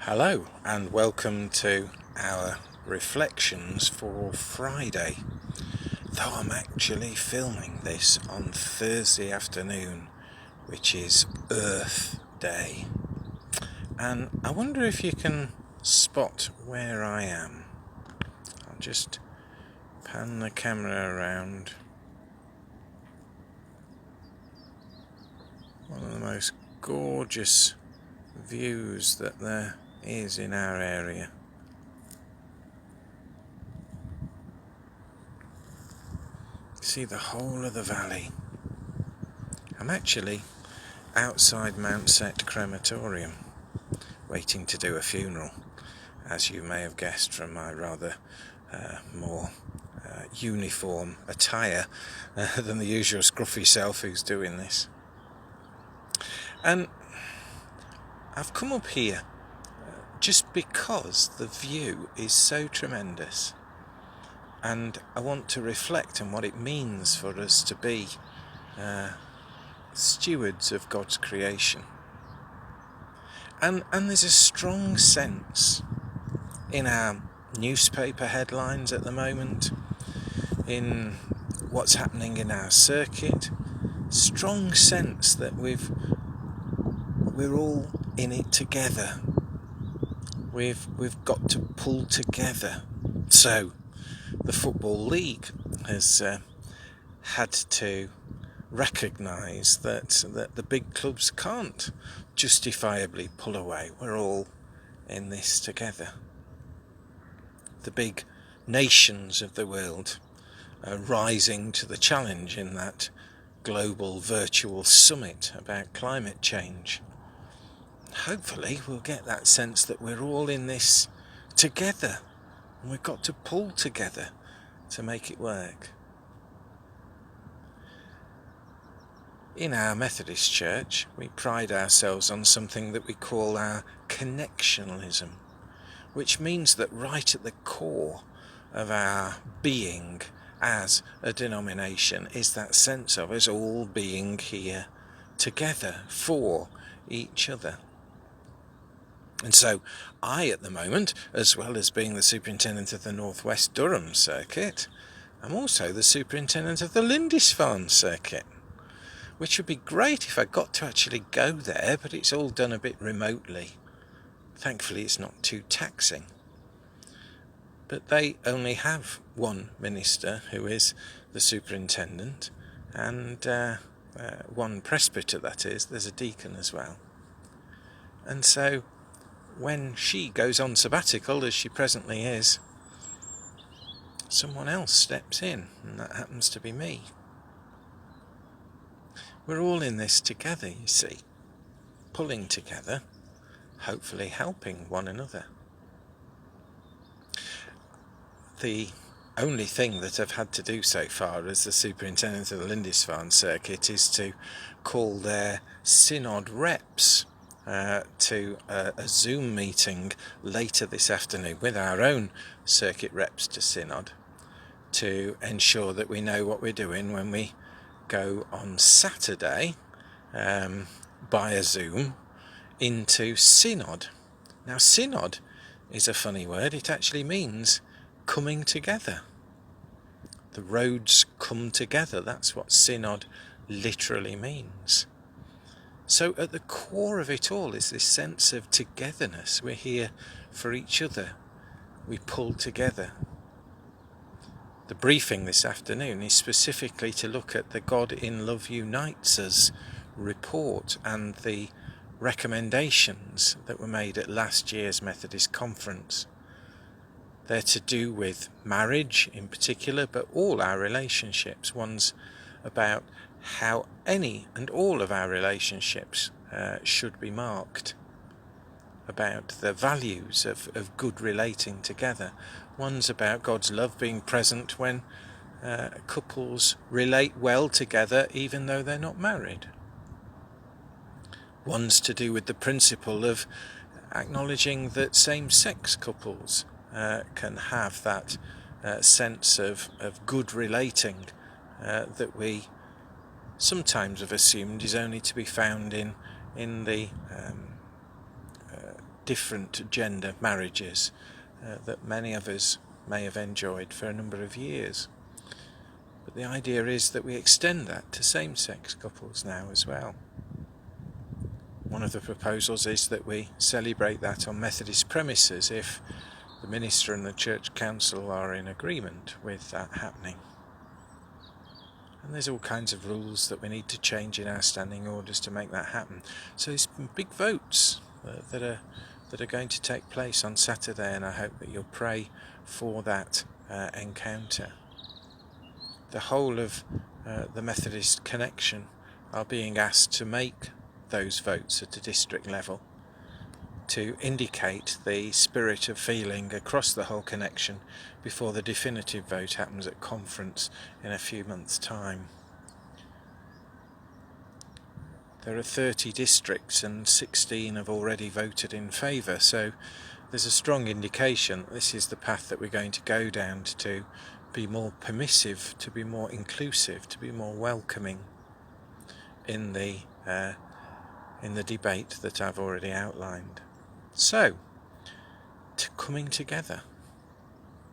Hello and welcome to our reflections for Friday, though I'm actually filming this on Thursday afternoon, which is Earth Day. And I wonder if you can spot where I am. I'll just pan the camera around. One of the most gorgeous views that there is in our area. See the whole of the valley. I'm actually outside Mount Set Crematorium, waiting to do a funeral, as you may have guessed from my rather more uniform attire than the usual scruffy self who's doing this. And I've come up here just because the view is so tremendous, and I want to reflect on what it means for us to be stewards of God's creation. And there's a strong sense in our newspaper headlines at the moment, in what's happening in our circuit, strong sense that we're all in it together. We've got to pull together. So the Football League has had to recognise that the big clubs can't justifiably pull away. We're all in this together. The big nations of the world are rising to the challenge in that global virtual summit about climate change. Hopefully we'll get that sense that we're all in this together, and we've got to pull together to make it work. In our Methodist Church, we pride ourselves on something that we call our connectionalism, which means that right at the core of our being as a denomination is that sense of us all being here together for each other. And so I, at the moment, as well as being the superintendent of the North West Durham circuit, I'm also the superintendent of the Lindisfarne circuit, which would be great if I got to actually go there, but it's all done a bit remotely. Thankfully it's not too taxing. But they only have one minister who is the superintendent, and one presbyter, that is. There's a deacon as well. And so when she goes on sabbatical, as she presently is, someone else steps in, and that happens to be me. We're all in this together, you see, pulling together, hopefully helping one another. The only thing that I've had to do so far as the superintendent of the Lindisfarne circuit is to call their synod reps to a Zoom meeting later this afternoon with our own circuit reps to synod, to ensure that we know what we're doing when we go on Saturday via Zoom into synod. Now, synod is a funny word. It actually means coming together. The roads come together. That's what synod literally means. So at the core of it all is this sense of togetherness. We're here for each other. We pull together. The briefing this afternoon is specifically to look at the God in Love Unites Us report and the recommendations that were made at last year's Methodist Conference. They're to do with marriage in particular, but all our relationships. One's about how any and all of our relationships should be marked, about the values of good relating together. One's about God's love being present when couples relate well together even though they're not married. One's to do with the principle of acknowledging that same-sex couples can have that sense of good relating that we sometimes have assumed is only to be found in the different gender marriages that many of us may have enjoyed for a number of years. But the idea is that we extend that to same-sex couples now as well. One of the proposals is that we celebrate that on Methodist premises if the minister and the church council are in agreement with that happening. And there's all kinds of rules that we need to change in our standing orders to make that happen. So there's big votes that are going to take place on Saturday, and I hope that you'll pray for that encounter. The whole of the Methodist Connection are being asked to make those votes at a district level to indicate the spirit of feeling across the whole connection before the definitive vote happens at conference in a few months' time. There are 30 districts and 16 have already voted in favour, so there's a strong indication that this is the path that we're going to go down, to be more permissive, to be more inclusive, to be more welcoming in the debate that I've already outlined. So, coming together,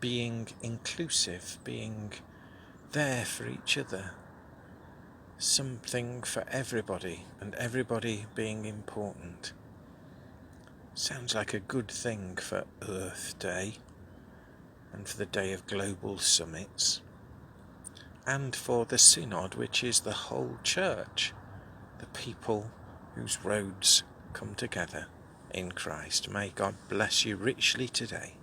being inclusive, being there for each other, something for everybody, and everybody being important. Sounds like a good thing for Earth Day, and for the Day of Global Summits, and for the Synod, which is the whole church, the people whose roads come together in Christ. May God bless you richly today.